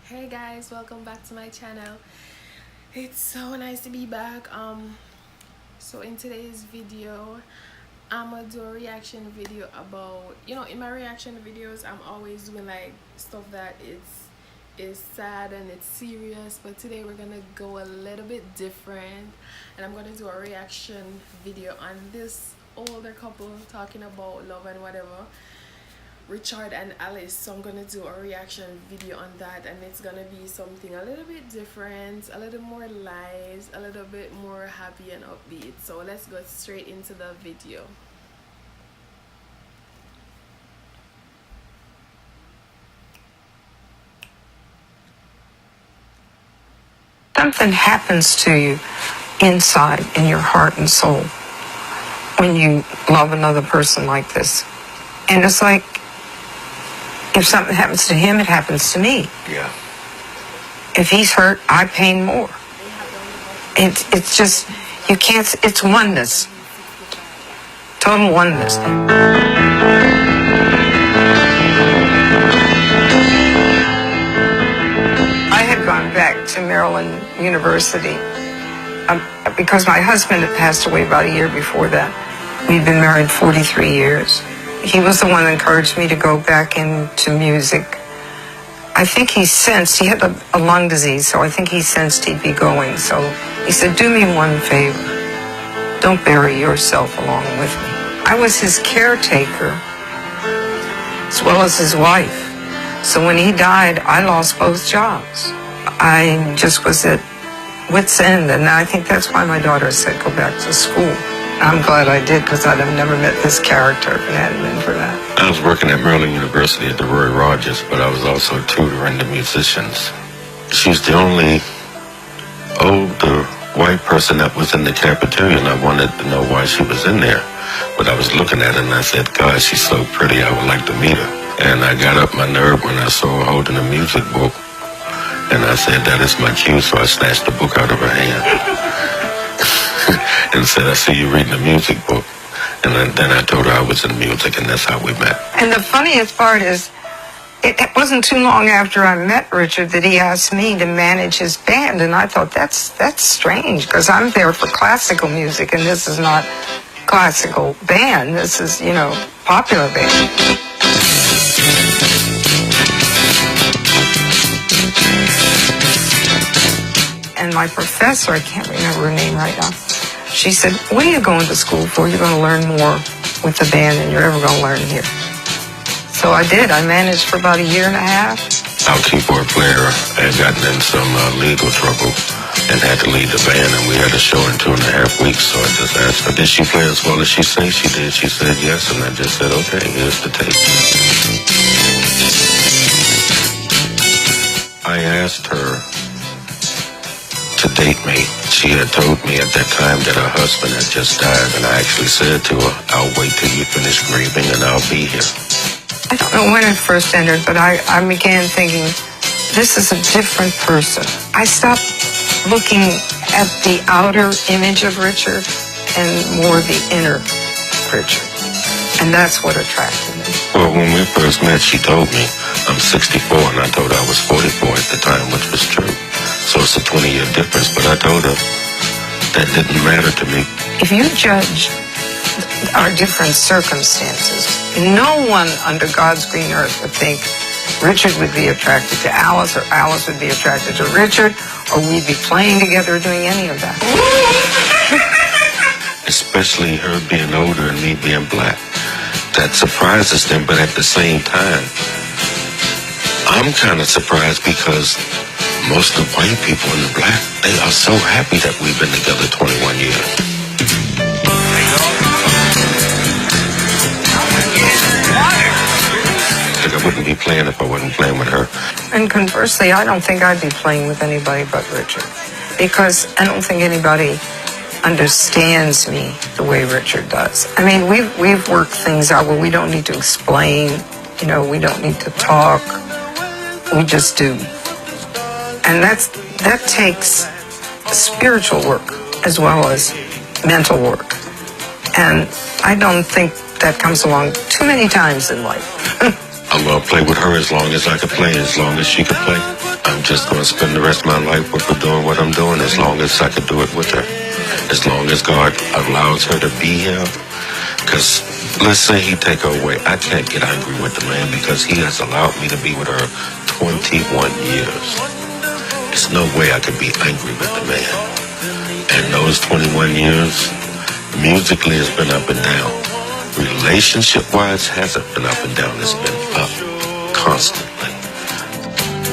Hey guys, welcome back to my channel. It's so nice to be back. So in today's video, I'm gonna do a reaction video about, in my reaction videos I'm always doing like stuff that is sad and it's serious, but today we're gonna go a little bit different, and I'm gonna do a reaction video on this older couple talking about love and whatever, Richard and Alice. So I'm gonna do a reaction video on that, and it's gonna be something a little bit different, a little more light, a little bit more happy and upbeat. So let's go straight into the video. Something happens to you inside in your heart and soul when you love another person like this. And it's like, if something happens to him, it happens to me. Yeah. If he's hurt, I pain more. It's just, you can't, it's oneness. Total oneness. I had gone back to Maryland University because my husband had passed away about a year before that. We'd been married 43 years. He was the one that encouraged me to go back into music. I think he sensed, he had a lung disease, so I think he sensed he'd be going. So he said, do me one favor. Don't bury yourself along with me. I was his caretaker, as well as his wife. So when he died, I lost both jobs. I just was at wit's end, and I think that's why my daughter said, go back to school. I'm glad I did, because I'd have never met this character if it hadn't been for that. I was working at Maryland University at the Roy Rogers, but I was also tutoring the musicians. She was the only older white person that was in the cafeteria, and I wanted to know why she was in there. But I was looking at her, and I said, God, she's so pretty, I would like to meet her. And I got up my nerve when I saw her holding a music book, and I said, that is my cue, so I snatched the book out of her hand. And said, I see you reading a music book. And then I told her I was in music, and that's how we met. And the funniest part is, it wasn't too long after I met Richard that he asked me to manage his band, and I thought, that's strange, because I'm there for classical music, and this is not classical band. This is, popular band. And my professor, I can't remember her name right now, she said, what are you going to school for? You're going to learn more with the band than you're ever going to learn here. So I did. I managed for about a year and a half. Our keyboard player had gotten in some legal trouble and had to leave the band, and we had a show in 2.5 weeks. So I just asked her, did she play as well as she sang? She did. She said yes, and I just said, okay, here's the tape. I asked her to date me. She had told me at that time that her husband had just died, and I actually said to her, I'll wait till you finish grieving and I'll be here. I don't know when it first entered, but I began thinking, this is a different person. I stopped looking at the outer image of Richard and more the inner Richard. And that's what attracted me. Well, when we first met, she told me I'm 64, and I told her I was 44 at the time, which was true. So it's a 20-year difference, but I told her that didn't matter to me. If you judge our different circumstances, no one under God's green earth would think Richard would be attracted to Alice, or Alice would be attracted to Richard, or we'd be playing together or doing any of that. Especially her being older and me being black. That surprises them, but at the same time, I'm kind of surprised because most of the white people and the black, they are so happy that we've been together 21 years. Like I wouldn't be playing if I wasn't playing with her. And conversely, I don't think I'd be playing with anybody but Richard, because I don't think anybody understands me the way Richard does. I mean, we've worked things out where we don't need to explain, we don't need to talk, we just do. And that takes spiritual work as well as mental work. And I don't think that comes along too many times in life. I love play with her as long as I could play, as long as she could play. I I'm just going to spend the rest of my life with her doing what I'm doing as long as I can do it with her. As long as God allows her to be here. Because let's say he take her away. I can't get angry with the man because he has allowed me to be with her 21 years. There's no way I could be angry with the man. And those 21 years, musically it's been up and down. Relationship-wise, hasn't been up and down. It's been up constantly.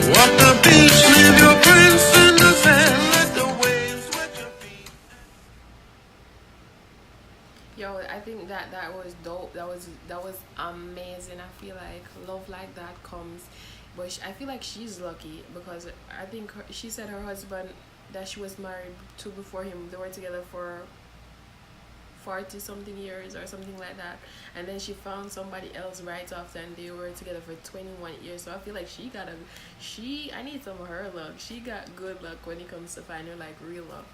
Walk the beach, leave your prints in the sand, let the waves wet your feet. Yo, I think that was dope. That was amazing. I feel like love like that comes, but I feel like she's lucky because I think she said her husband that she was married to before him, they were together for 40 something years or something like that, and then she found somebody else right after and they were together for 21 years. So I feel like I need some of her luck. She got good luck when it comes to finding like real love.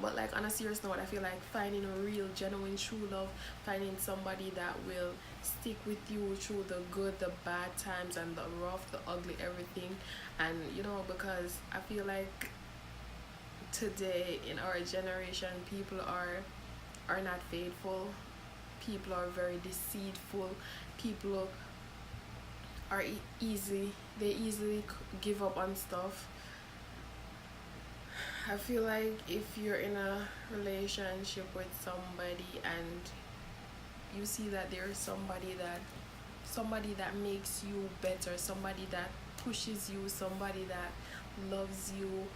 But like on a serious note, I feel like finding a real genuine true love, finding somebody that will stick with you through the good, the bad times, and the rough, the ugly, everything. And because I feel like today in our generation, people are not faithful, people are very deceitful, people are they easily give up on stuff. I feel like if you're in a relationship with somebody and you see that there's somebody that makes you better, somebody that pushes you, somebody that loves you,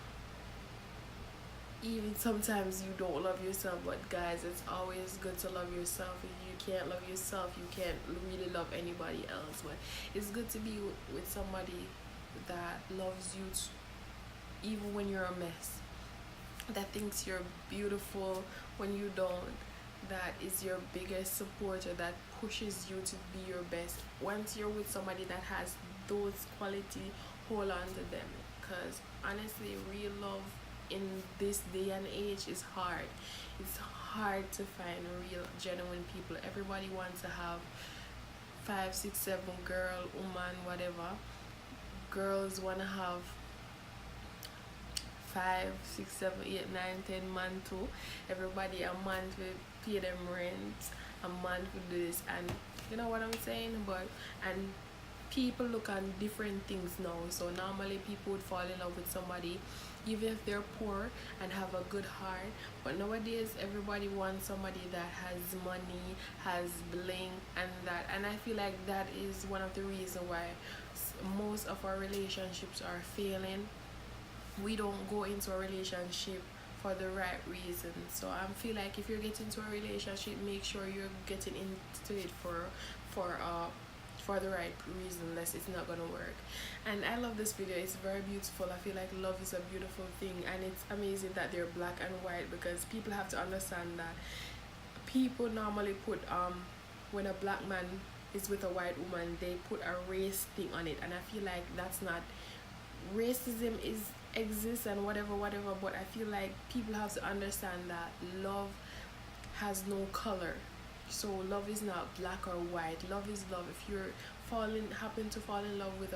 even sometimes you don't love yourself. But guys, it's always good to love yourself. If you can't love yourself, you can't really love anybody else. But it's good to be with somebody that loves you even when you're a mess, that thinks you're beautiful when you don't, that is your biggest supporter, that pushes you to be your best. Once you're with somebody that has those qualities, hold on to them, because honestly, real love in this day and age is hard. It's hard to find real genuine people. Everybody wants to have 5, 6, 7 girl, woman, whatever. Girls want to have 5, 6, 7, 8, 9, 10 man too. Everybody a man to pay them rent, a man to do this, and you know what I'm saying. And people look on different things now. So normally people would fall in love with somebody even if they're poor and have a good heart. But nowadays everybody wants somebody that has money, has bling, and I feel like that is one of the reasons why most of our relationships are failing. We don't go into a relationship for the right reason. So I feel like if you're getting into a relationship, make sure you're getting into it for the right reason, unless it's not gonna work. And I love this video. It's very beautiful. I feel like love is a beautiful thing, and it's amazing that they're black and white, because people have to understand that people normally put when a black man is with a white woman, they put a race thing on it, and I feel like that's not racism exists and whatever, but I feel like people have to understand that love has no color. So love is not black or white. Love is love. If you're happen to fall in love with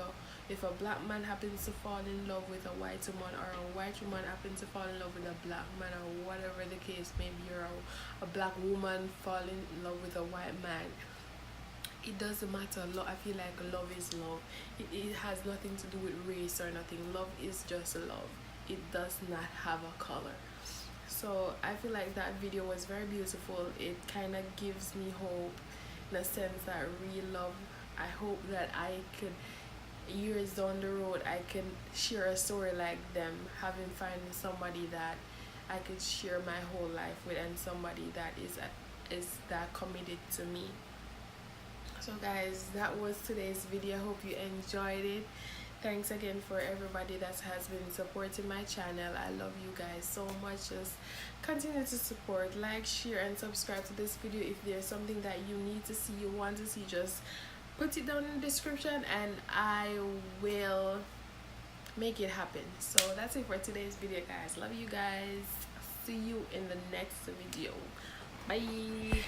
if a black man happens to fall in love with a white woman, or a white woman happens to fall in love with a black man, or whatever the case may be, or a black woman fall in love with a white man, it doesn't matter. I feel like love is love. It has nothing to do with race or nothing. Love is just love. It does not have a color. So I feel like that video was very beautiful. It kind of gives me hope, in a sense that real love, I hope that I could, years down the road, I can share a story like them, having found somebody that I could share my whole life with, and somebody that is that committed to me. So guys, that was today's video. I hope you enjoyed it. Thanks again for everybody that has been supporting my channel. I love you guys so much. Just continue to support, like, share, and subscribe to this video. If there's something that you need to see, you want to see, just put it down in the description and I will make it happen. So that's it for today's video, guys. Love you guys. See you in the next video. Bye.